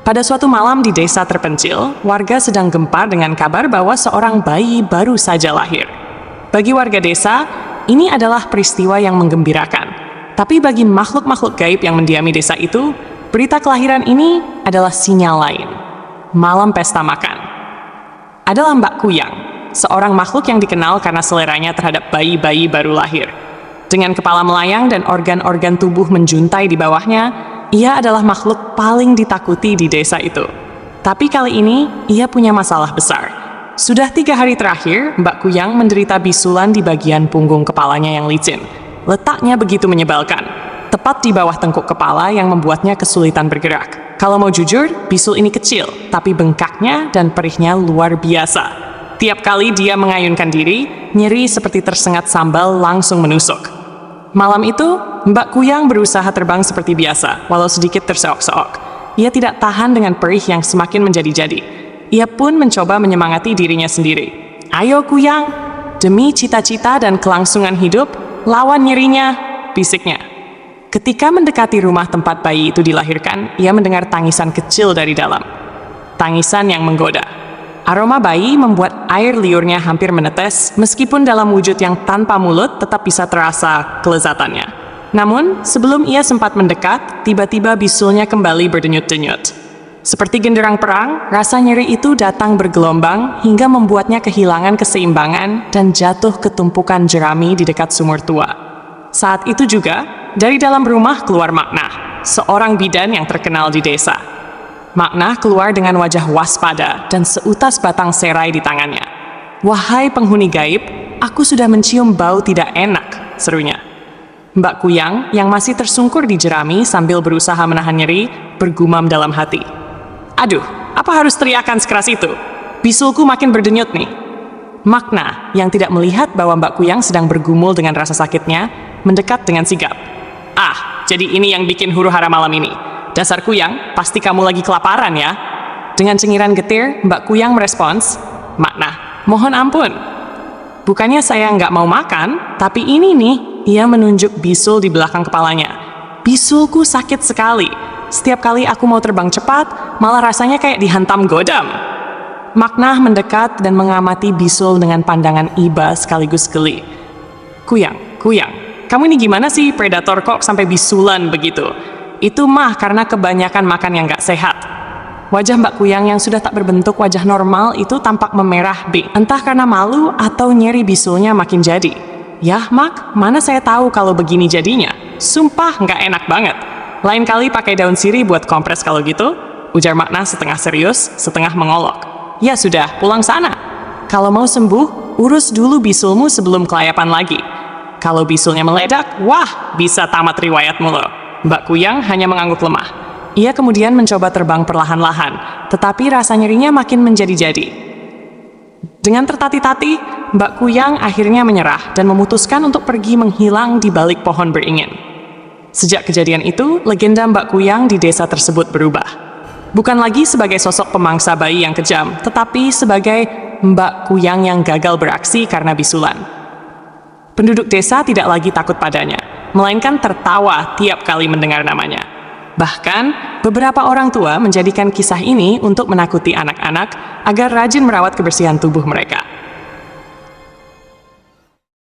Pada suatu malam di desa terpencil, warga sedang gempar dengan kabar bahwa seorang bayi baru saja lahir. Bagi warga desa, ini adalah peristiwa yang menggembirakan. Tapi bagi makhluk-makhluk gaib yang mendiami desa itu, berita kelahiran ini adalah sinyal lain. Malam pesta makan. Adalah Mbak Kuyang, seorang makhluk yang dikenal karena seleranya terhadap bayi-bayi baru lahir. Dengan kepala melayang dan organ-organ tubuh menjuntai di bawahnya, ia adalah makhluk paling ditakuti di desa itu. Tapi kali ini, ia punya masalah besar. Sudah 3 hari terakhir, Mbak Kuyang menderita bisulan di bagian punggung kepalanya yang licin. Letaknya begitu menyebalkan, tepat di bawah tengkuk kepala yang membuatnya kesulitan bergerak. Kalau mau jujur, bisul ini kecil, tapi bengkaknya dan perihnya luar biasa. Tiap kali dia mengayunkan diri, nyeri seperti tersengat sambal langsung menusuk. Malam itu, Mbak Kuyang berusaha terbang seperti biasa, walau sedikit terseok-seok. Ia tidak tahan dengan perih yang semakin menjadi-jadi. Ia pun mencoba menyemangati dirinya sendiri. "Ayo Kuyang, demi cita-cita dan kelangsungan hidup, lawan nyerinya," bisiknya. Ketika mendekati rumah tempat bayi itu dilahirkan, ia mendengar tangisan kecil dari dalam. Tangisan yang menggoda. Aroma bayi membuat air liurnya hampir menetes, meskipun dalam wujud yang tanpa mulut tetap bisa terasa kelezatannya. Namun, sebelum ia sempat mendekat, tiba-tiba bisulnya kembali berdenyut-denyut. Seperti genderang perang, rasa nyeri itu datang bergelombang hingga membuatnya kehilangan keseimbangan dan jatuh ke tumpukan jerami di dekat sumur tua. Saat itu juga, dari dalam rumah keluar Maknah, seorang bidan yang terkenal di desa. Maknah keluar dengan wajah waspada dan seutas batang serai di tangannya. "Wahai penghuni gaib, aku sudah mencium bau tidak enak," serunya. Mbak Kuyang, yang masih tersungkur di jerami sambil berusaha menahan nyeri, bergumam dalam hati. "Aduh, apa harus teriakan sekeras itu? Bisulku makin berdenyut nih." Maknah, yang tidak melihat bahwa Mbak Kuyang sedang bergumul dengan rasa sakitnya, mendekat dengan sigap. "Ah, jadi ini yang bikin huru-hara malam ini. Dasar Kuyang, pasti kamu lagi kelaparan ya?" Dengan cengiran getir, Mbak Kuyang merespons, "Maknah, mohon ampun. Bukannya saya nggak mau makan, tapi ini nih," ia menunjuk bisul di belakang kepalanya. "Bisulku sakit sekali. Setiap kali aku mau terbang cepat, malah rasanya kayak dihantam godam." Maknah mendekat dan mengamati bisul dengan pandangan iba sekaligus geli. Kuyang, kamu ini gimana sih predator kok sampai bisulan begitu?" "Itu mah karena kebanyakan makan yang gak sehat." Wajah Mbak Kuyang yang sudah tak berbentuk wajah normal itu tampak memerah bing, entah karena malu atau nyeri bisulnya makin jadi. "Yah Mak, mana saya tahu kalau begini jadinya. Sumpah nggak enak banget. Lain kali pakai daun sirih buat kompres kalau gitu," ujar Maknah setengah serius, setengah mengolok. "Ya sudah, pulang sana. Kalau mau sembuh, urus dulu bisulmu sebelum kelayapan lagi. Kalau bisulnya meledak, wah, bisa tamat riwayatmu loh." Mbak Kuyang hanya mengangguk lemah. Ia kemudian mencoba terbang perlahan-lahan, tetapi rasa nyerinya makin menjadi-jadi. Dengan tertati-tati, Mbak Kuyang akhirnya menyerah dan memutuskan untuk pergi menghilang di balik pohon beringin. Sejak kejadian itu, legenda Mbak Kuyang di desa tersebut berubah. Bukan lagi sebagai sosok pemangsa bayi yang kejam, tetapi sebagai Mbak Kuyang yang gagal beraksi karena bisulan. Penduduk desa tidak lagi takut padanya, melainkan tertawa tiap kali mendengar namanya. Bahkan, beberapa orang tua menjadikan kisah ini untuk menakuti anak-anak agar rajin merawat kebersihan tubuh mereka.